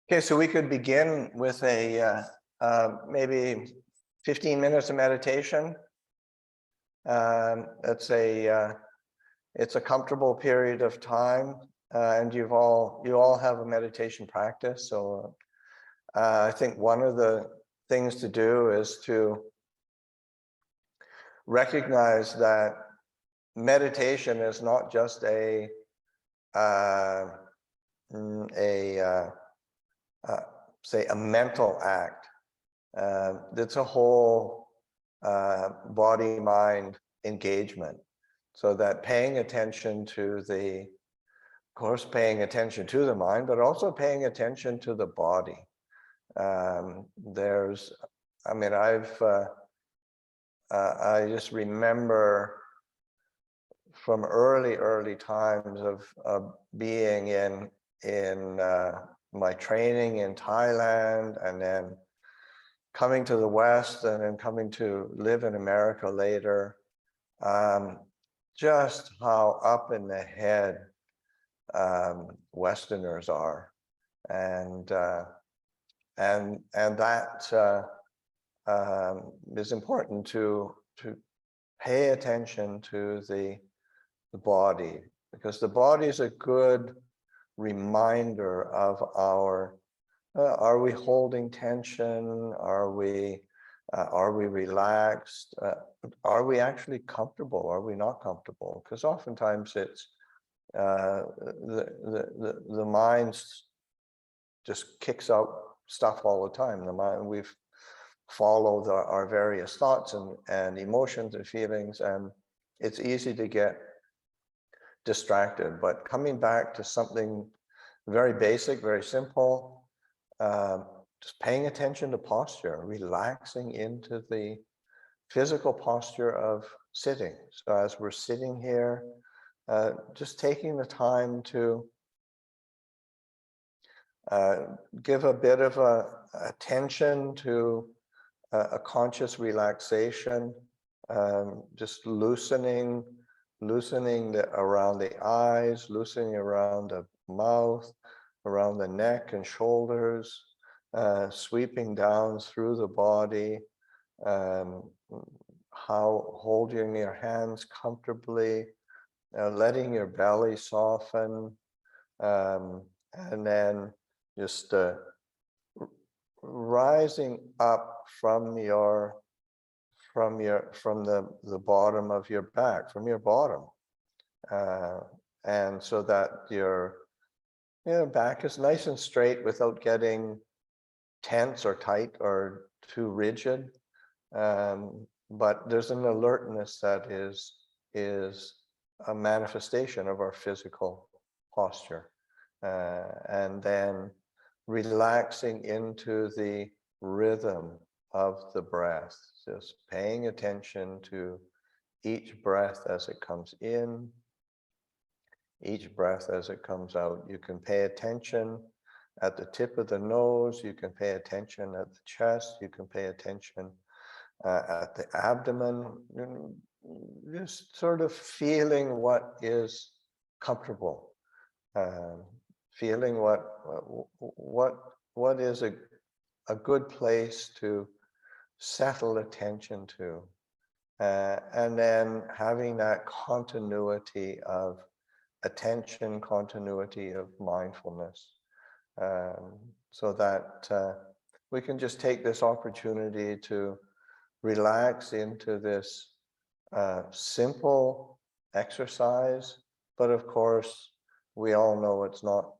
Okay, so we could begin with a maybe 15 minutes of meditation. It's a comfortable period of time, and you all have a meditation practice. So I think one of the things to do is to recognize that meditation is not just say a mental act. It's a whole body-mind engagement. So that paying attention to of course, paying attention to the mind, but also paying attention to the body. I just remember from early times of being in my training in Thailand, and then coming to the West, and then coming to live in America later. Just how up in the head Westerners are, and that is important to pay attention to the body, because the body is a good reminder of our are we holding tension? Are we relaxed? Are we actually comfortable? Are we not comfortable? Because oftentimes it's the mind just kicks out stuff all the time. The mind, we've followed our various thoughts and emotions and feelings, and it's easy to get distracted. But coming back to something very basic, very simple, just paying attention to posture, relaxing into the physical posture of sitting. So as we're sitting here, just taking the time to give a bit of attention to a conscious relaxation, just loosening around the eyes, loosening around the mouth, around the neck and shoulders, sweeping down through the body, holding your hands comfortably, letting your belly soften, and then just rising up from the bottom of your back, from your bottom, and so that your back is nice and straight without getting tense or tight or too rigid. But there's an alertness that is a manifestation of our physical posture. And then relaxing into the rhythm of the breath, just paying attention to each breath as it comes in, each breath as it comes out. You can pay attention at the tip of the nose, you can pay attention at the chest, you can pay attention at the abdomen, just sort of feeling what is comfortable, feeling what is a good place to settle attention to, and then having that continuity of attention, continuity of mindfulness, so that we can just take this opportunity to relax into this simple exercise. But of course, we all know it's not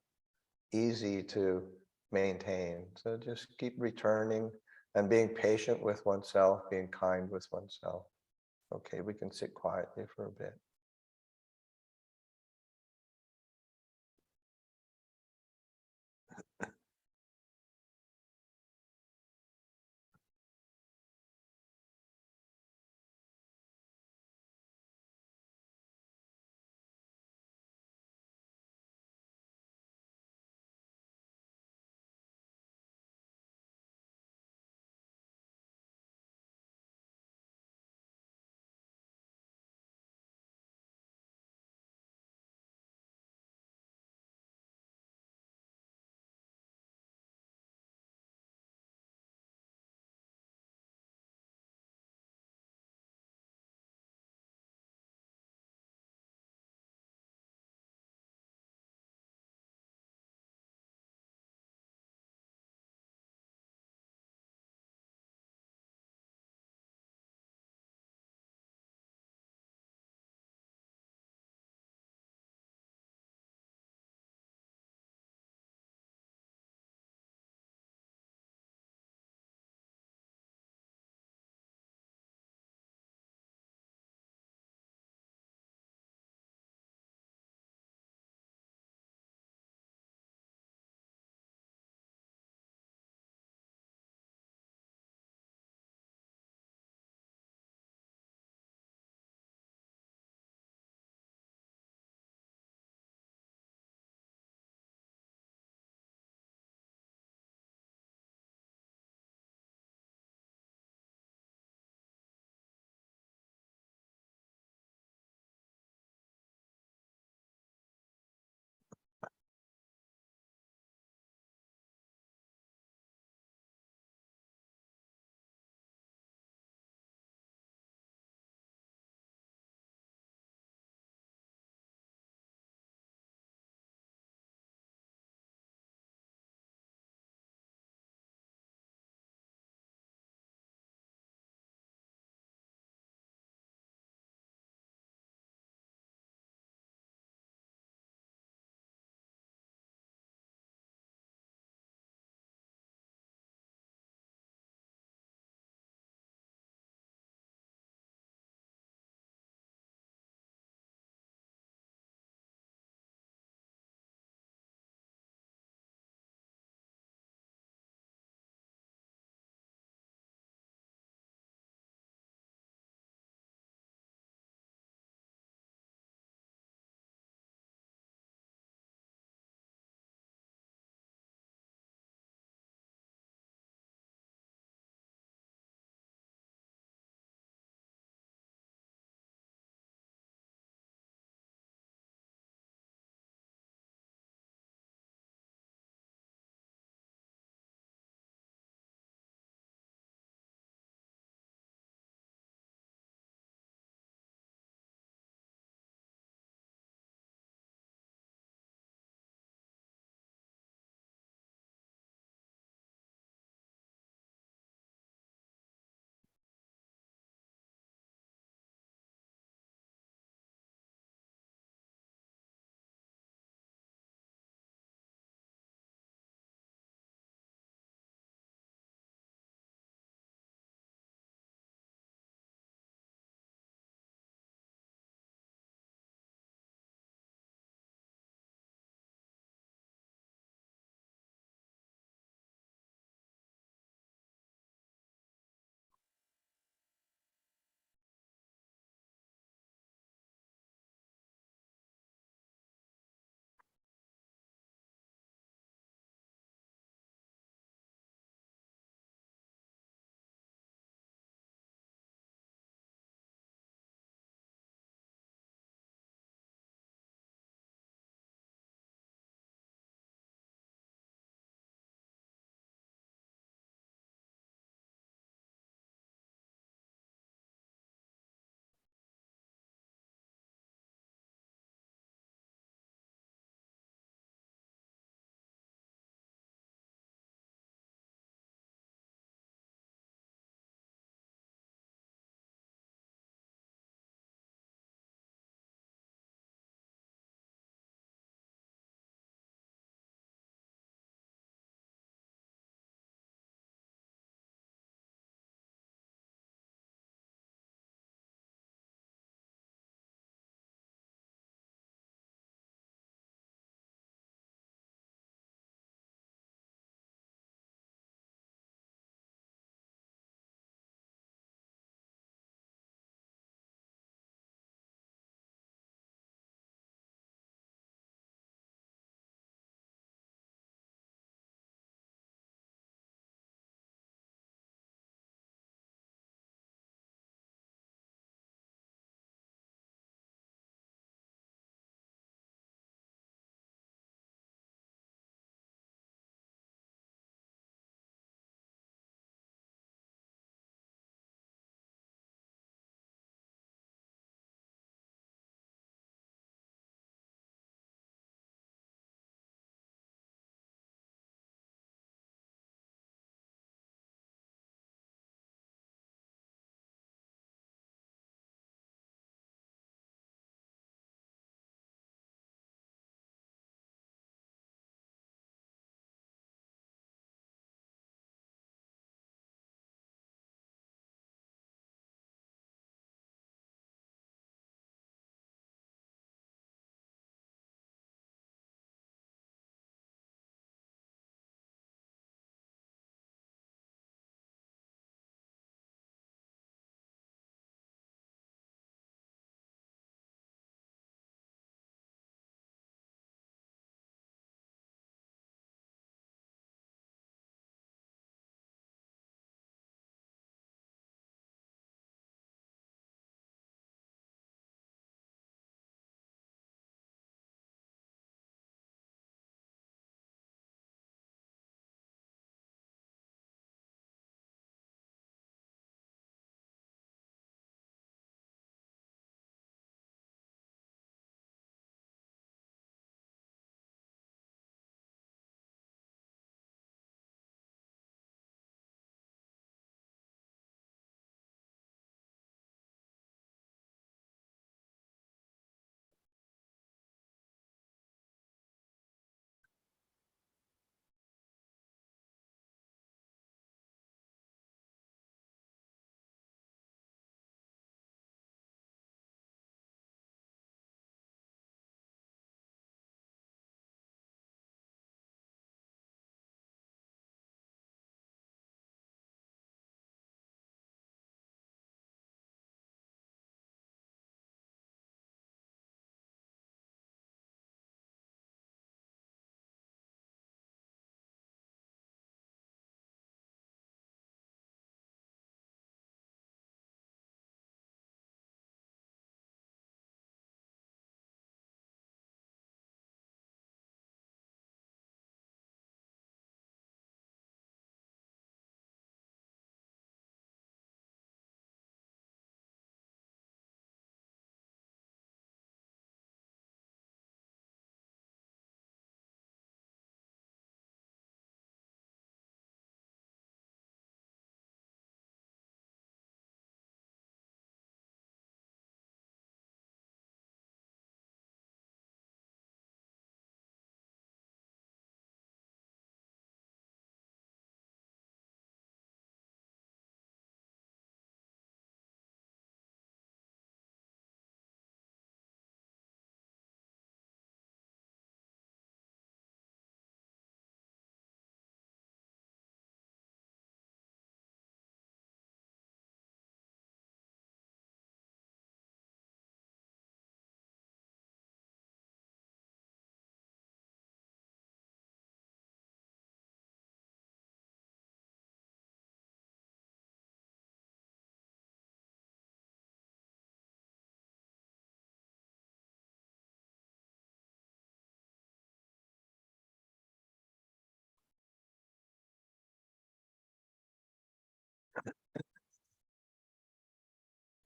easy to maintain. So just keep returning and being patient with oneself, being kind with oneself. Okay, we can sit quietly for a bit.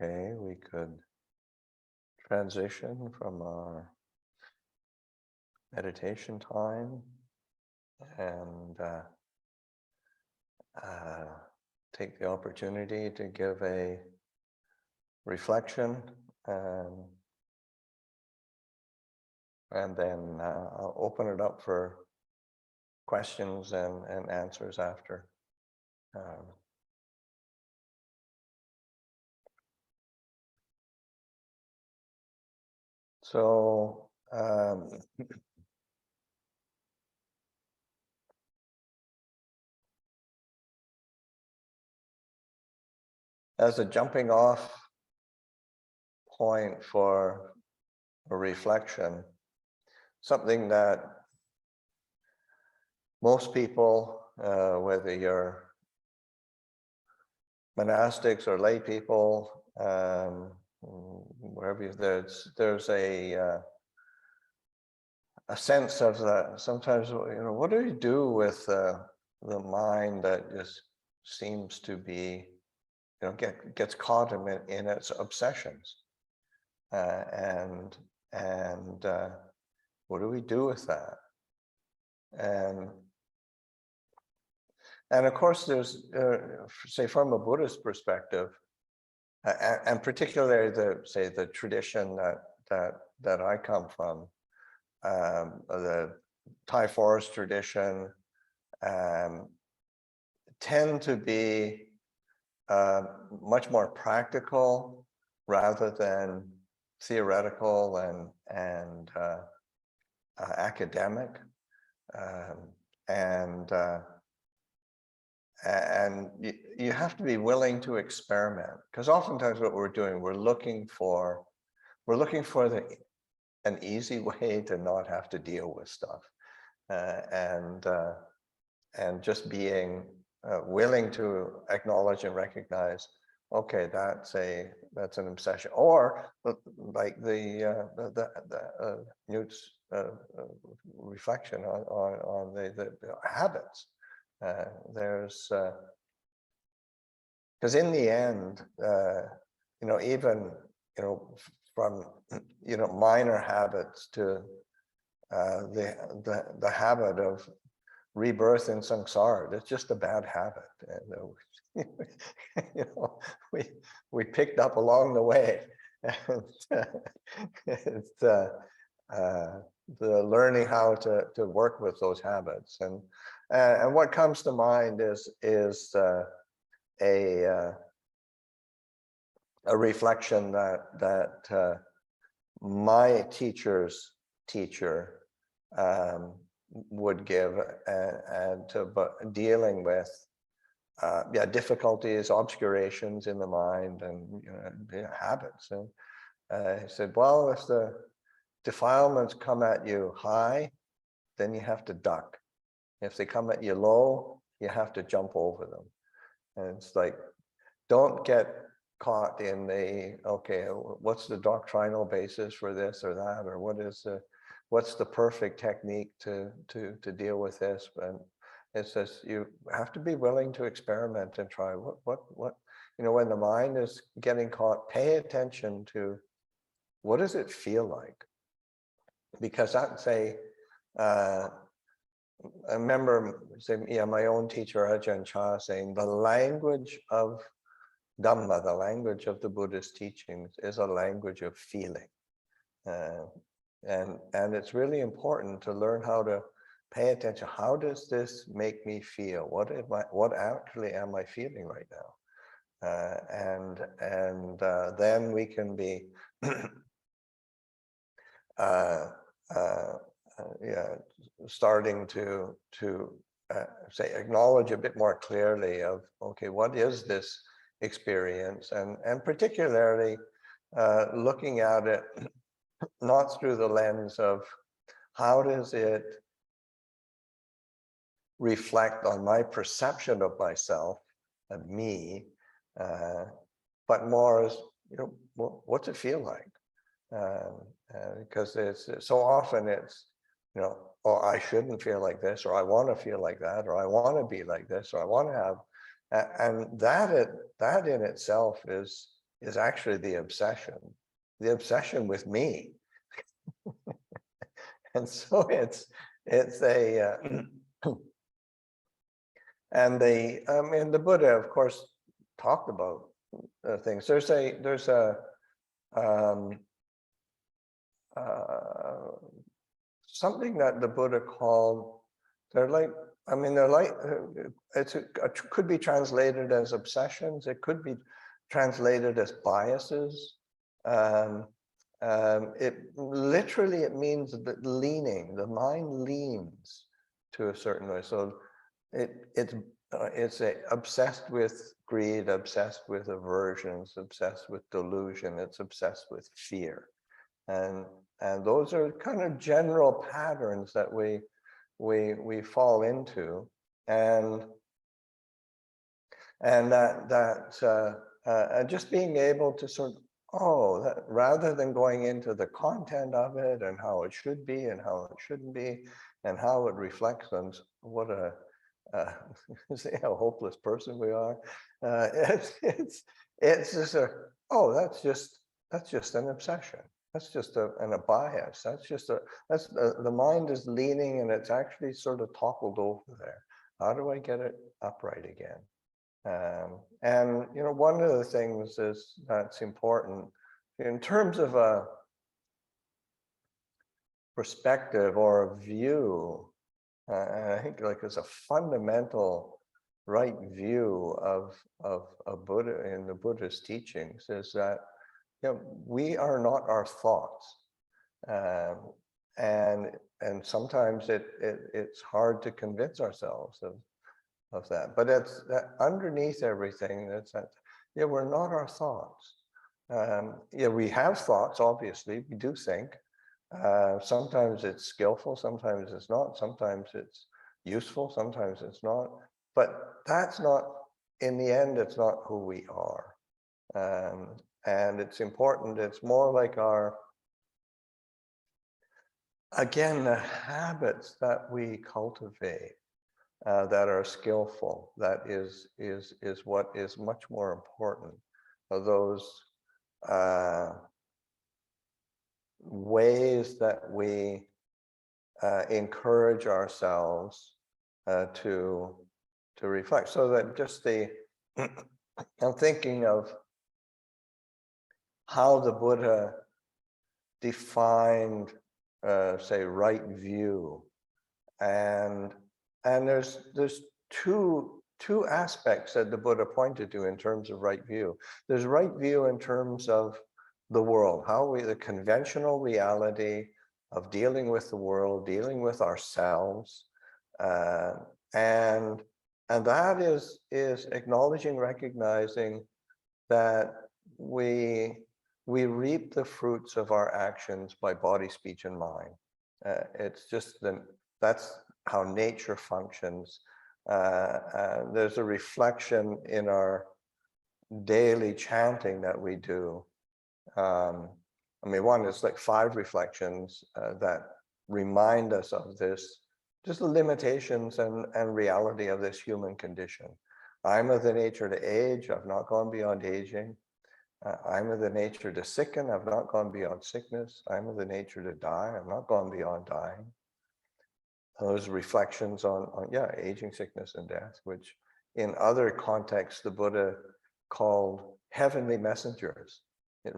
Okay, we could transition from our meditation time and take the opportunity to give a reflection, and then I'll open it up for questions and answers after. So as a jumping off point for a reflection, something that most people, whether you're monastics or lay people, wherever there's a sense of that. Sometimes, what do you do with the mind that just seems to be, gets caught in its obsessions, and what do we do with that? And of course, there's, say, from a Buddhist perspective, and particularly the tradition that I come from, the Thai forest tradition, tend to be much more practical rather than theoretical and academic, and you have to be willing to experiment, because oftentimes what we're doing, we're looking for an easy way to not have to deal with stuff, and just being willing to acknowledge and recognize, okay, that's an obsession, or like the Newt's reflection on the habits. There's because in the end, even from minor habits to the habit of rebirth in samsara, it's just a bad habit, and we picked up along the way, and it's the learning how to work with those habits, and what comes to mind is a reflection that my teacher's teacher would give, and dealing with difficulties, obscurations in the mind, and habits. And he said, well, if the defilements come at you high, then you have to duck. If they come at you low, you have to jump over them. And it's like, don't get caught in what's the doctrinal basis for this or that, or what's the perfect technique to deal with this. And it says you have to be willing to experiment and try what when the mind is getting caught, pay attention to what does it feel like, because I remember my own teacher Ajahn Chah saying the language of Dhamma, the language of the Buddhist teachings, is a language of feeling, and it's really important to learn how to pay attention. How does this make me feel? What actually am I feeling right now? Then we can be starting to say, acknowledge a bit more clearly of, okay, what is this experience, and particularly looking at it not through the lens of how does it reflect on my perception of myself, of me, but more as, what's it feel like? Because it's so often it's, oh, I shouldn't feel like this, or I want to feel like that, or I want to be like this, or I want to have, and that in itself is is actually the obsession with me. And so it's a and the Buddha, of course, talked about things. There's a um, something that the Buddha called, they're like it could be translated as obsessions. It could be translated as biases. It literally, it means that leaning, the mind leans to a certain way. So it's obsessed with greed, obsessed with aversions, obsessed with delusion. It's obsessed with fear, and those are kind of general patterns that we fall into, and just being able to sort of, that, rather than going into the content of it and how it should be and how it shouldn't be and how it reflects on what a see how hopeless person we are. It's just that's just an obsession. That's just a bias. That's the mind is leaning, and it's actually sort of toppled over there. How do I get it upright again? And one of the things that's important in terms of a perspective or a view, and I think like it's a fundamental right view of Buddha in the Buddhist teachings, is that we are not our thoughts, and sometimes it's hard to convince ourselves of that, but it's that underneath everything, that's that we're not our thoughts. We have thoughts, obviously, we do think. Sometimes it's skillful, sometimes it's not, sometimes it's useful, sometimes it's not, but that's not, in the end, it's not who we are. And it's important, it's more like again, the habits that we cultivate that are skillful, that is what is much more important. Those ways that we encourage ourselves to reflect, so that just I'm thinking of how the Buddha defined, say, right view, and there's two aspects that the Buddha pointed to in terms of right view. There's right view in terms of the world, the conventional reality of dealing with the world, dealing with ourselves, and that is acknowledging, recognizing that we reap the fruits of our actions by body, speech, and mind. It's just that's how nature functions. There's a reflection in our daily chanting that we do. One is like 5 reflections that remind us of this, just the limitations and reality of this human condition. I'm of the nature to age, I've not gone beyond aging. I'm of the nature to sicken, I've not gone beyond sickness. I'm of the nature to die, I've not gone beyond dying. Those reflections on aging, sickness, and death, which in other contexts the Buddha called heavenly messengers. These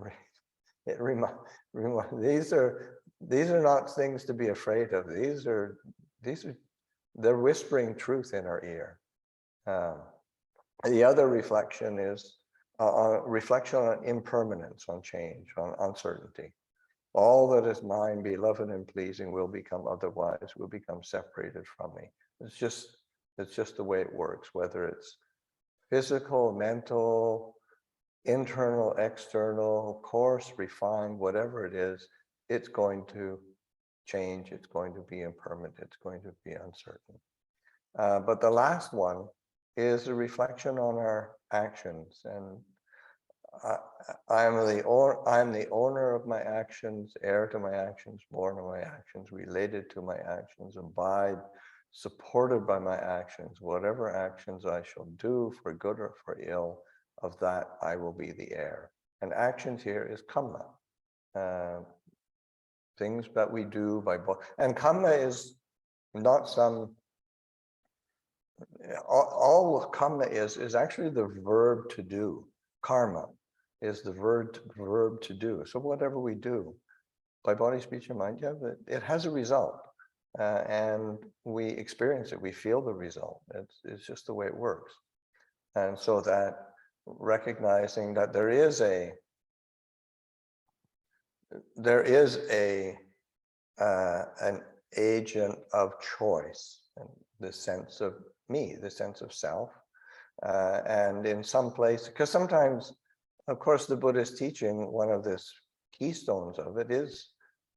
are not things to be afraid of. They're whispering truth in our ear. The other reflection is reflection on impermanence, on change, on uncertainty. All that is mine, beloved and pleasing, will become otherwise, will become separated from me. It's just the way it works, whether it's physical, mental, internal, external, coarse, refined, whatever it is, it's going to change, it's going to be impermanent, it's going to be uncertain. But the last one is a reflection on our actions, and I'm the owner of my actions, heir to my actions, born of my actions, related to my actions, abide, supported by my actions. Whatever actions I shall do, for good or for ill, of that I will be the heir. And actions here is kamma. Things that we do by both. And kamma is not some, all kamma is actually the verb to do. Karma is the verb to do. So whatever we do by body, speech, and mind, yeah, it has a result. And we experience it, we feel the result. It's just the way it works. And so that recognizing that there is an agent of choice, and the sense of me, the sense of self. And in some place, because sometimes, of course, the Buddhist teaching, one of the keystones of it is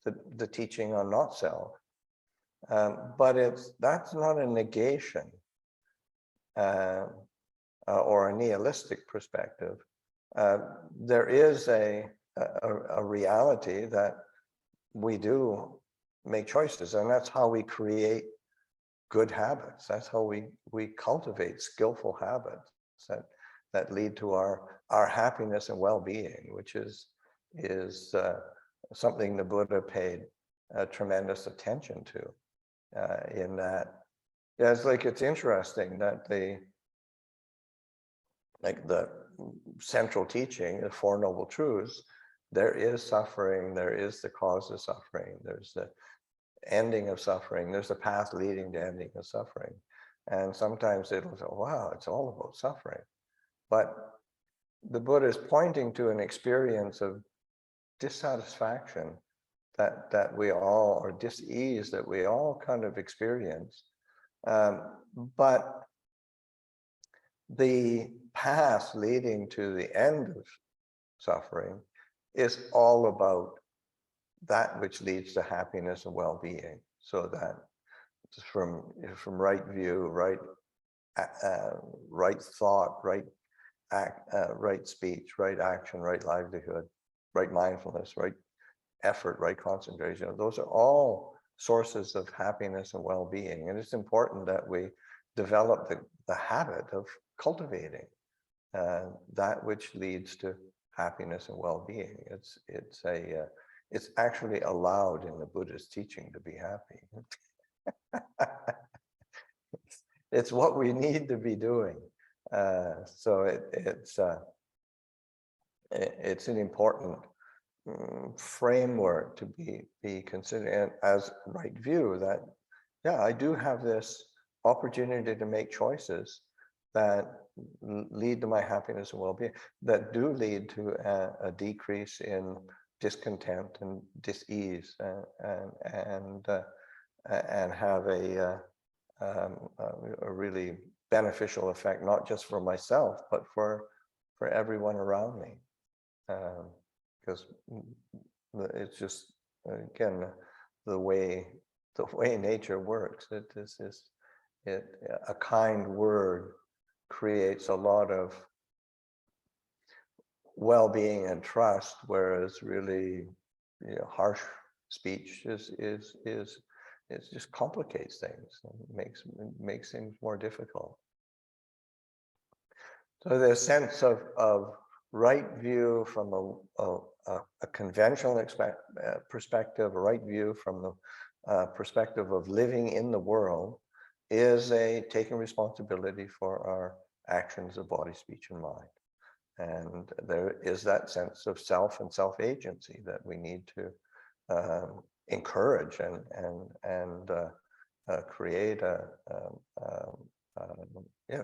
the teaching on not self. But that's not a negation or a nihilistic perspective. There is a reality that we do make choices, and that's how we create good habits. That's how we cultivate skillful habits that lead to our happiness and well-being, which is something the Buddha paid tremendous attention to. In that, yeah, it's interesting that the central teaching, the Four Noble Truths, there is suffering, there is the cause of suffering, there's the ending of suffering, there's a path leading to ending of suffering. And sometimes it'll say, wow, it's all about suffering. But the Buddha is pointing to an experience of dissatisfaction that we all, or dis-ease that we all kind of experience. But the path leading to the end of suffering is all about that which leads to happiness and well-being. So that from right view, right thought, right speech, right action, right livelihood, right mindfulness, right effort, right concentration, those are all sources of happiness and well-being. And it's important that we develop the habit of cultivating that which leads to happiness and well-being. It's actually allowed in the Buddhist teaching to be happy. It's what we need to be doing. So it's an important framework to be considered as right view, that yeah, I do have this opportunity to make choices that lead to my happiness and well-being, that do lead to a decrease in discontent and dis-ease, and have a really beneficial effect, not just for myself, but for everyone around me. Because it's just, again, the way nature works. A kind word creates a lot of well-being and trust, whereas really, harsh speech it just complicates things and makes things more difficult. So the sense of right view from a conventional perspective, a right view from the perspective of living in the world, is taking responsibility for our actions of body, speech, and mind. And there is that sense of self and self-agency that we need to encourage and create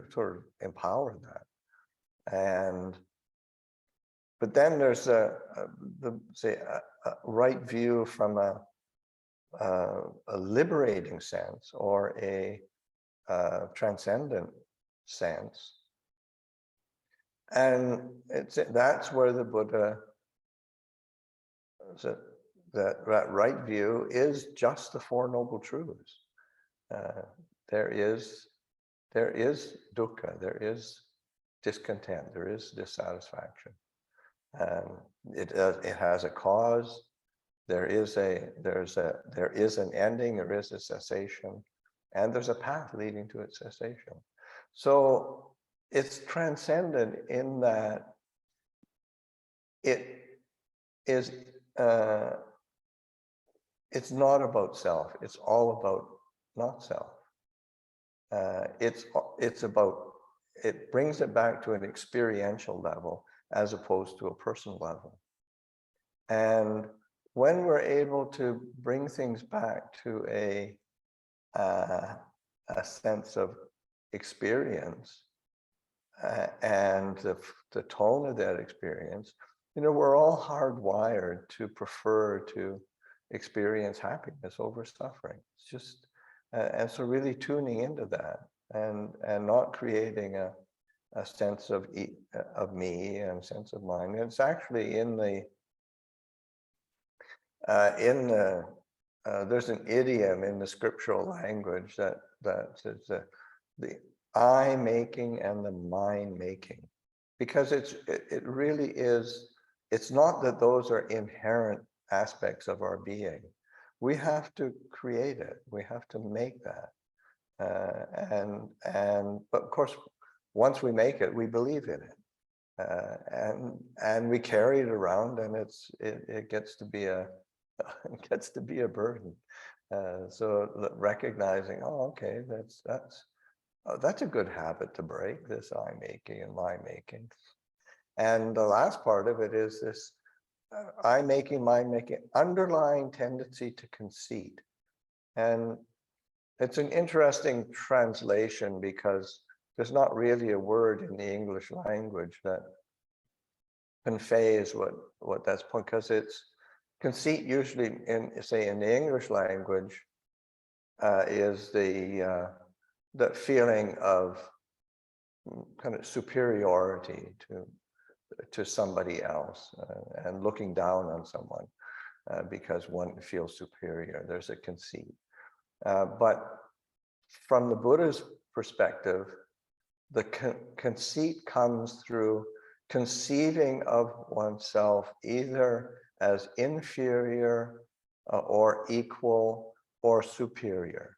sort of empower that. But then there's a right view from a liberating sense, or a transcendent sense. And that's where the Buddha said that right view is just the Four Noble Truths. There is dukkha, there is discontent, there is dissatisfaction. It has a cause. There is an ending. There is a cessation, and there's a path leading to its cessation. So it's transcendent in that it is, it's not about self. It's all about not self. It's about, it brings it back to an experiential level as opposed to a personal level. And when we're able to bring things back to a sense of experience and the tone of that experience, we're all hardwired to prefer to experience happiness over suffering. It's just, and so really tuning into that and not creating a sense of me and a sense of mine. It's actually in the there's an idiom in the scriptural language that says the I making and the mine making, because it really is. It's not that those are inherent aspects of our being. We have to create it. We have to make that, but of course, once we make it, we believe in it, and we carry it around, and it gets to be a it gets to be a burden. So recognizing, oh, okay, that's a good habit to break, this I making and my making. And the last part of it is this I making, my making, underlying tendency to conceit. And it's an interesting translation because there's not really a word in the English language that conveys what that's point, because it's conceit usually in the English language is the feeling of kind of superiority to somebody else and looking down on someone because one feels superior. There's a conceit. But from the Buddha's perspective, the conceit comes through conceiving of oneself either as inferior or equal or superior.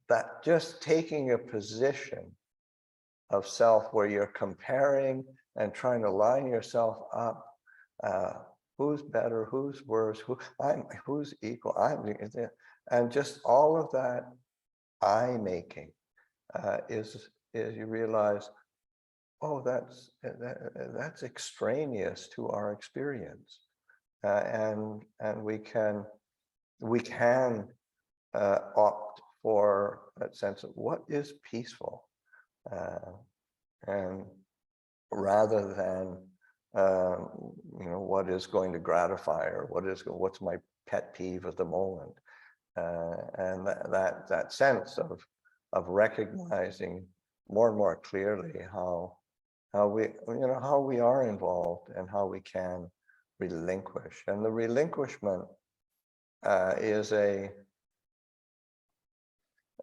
That just taking a position of self where you're comparing and trying to line yourself up, who's better, who's worse, who's equal, and just all of that I making is you realize, oh, that's extraneous to our experience, and we can opt for that sense of what is peaceful, and rather than what is going to gratify, or what's my pet peeve at the moment, and that sense of recognizing more and more clearly how we are involved and how we can relinquish. And the relinquishment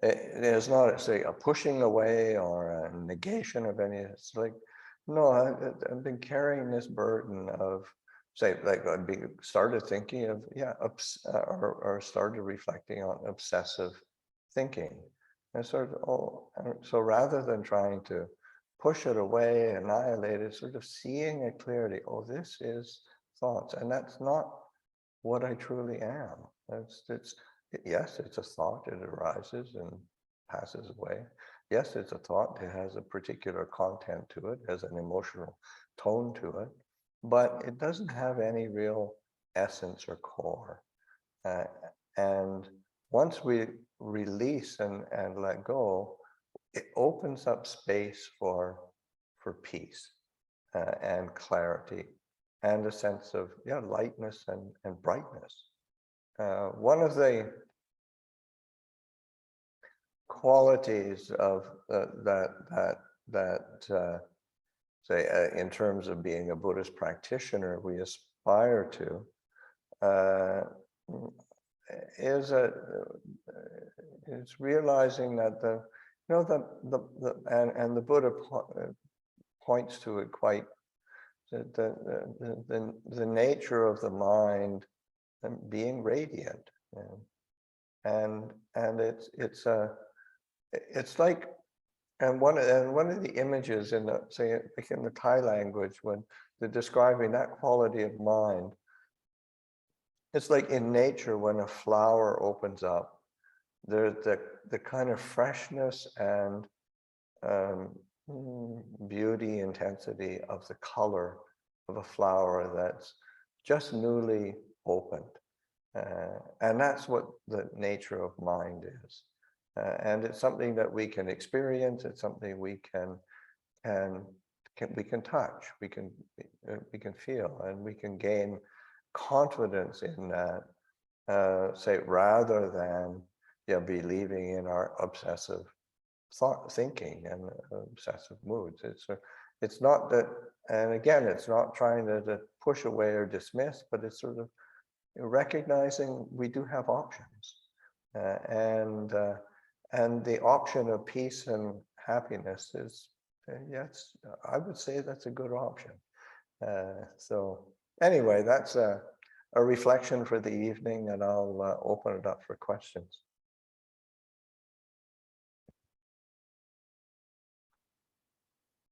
it is not, say, a pushing away or a negation of any. It's like, no, I've been carrying this burden of, say, like started thinking of, or started reflecting on obsessive thinking. And so rather than trying to push it away, annihilate it, sort of seeing it clearly, oh, this is thoughts, and that's not what I truly am. Yes, it's a thought, it arises and passes away. Yes, it's a thought, it has a particular content to it, has an emotional tone to it, but it doesn't have any real essence or core. And once we release and let go, it opens up space for peace and clarity and a sense of lightness and brightness. One of the qualities of say in terms of being a Buddhist practitioner we aspire to is realizing that the Buddha points to it quite, the nature of the mind being radiant, and it's like, and one of the images in the Thai language, when describing that quality of mind. It's like in nature when a flower opens up, there's the kind of freshness and beauty, intensity of the color of a flower that's just newly opened. And that's what the nature of mind is. And it's something that we can experience. It's something we can touch, we can feel, and we can gain confidence in that, say, rather than believing in our obsessive thinking and obsessive moods. It's not that, and again, it's not trying to push away or dismiss, but it's sort of recognizing we do have options, and the option of peace and happiness is, yes, I would say that's a good option. So anyway, that's a reflection for the evening, and I'll open it up for questions.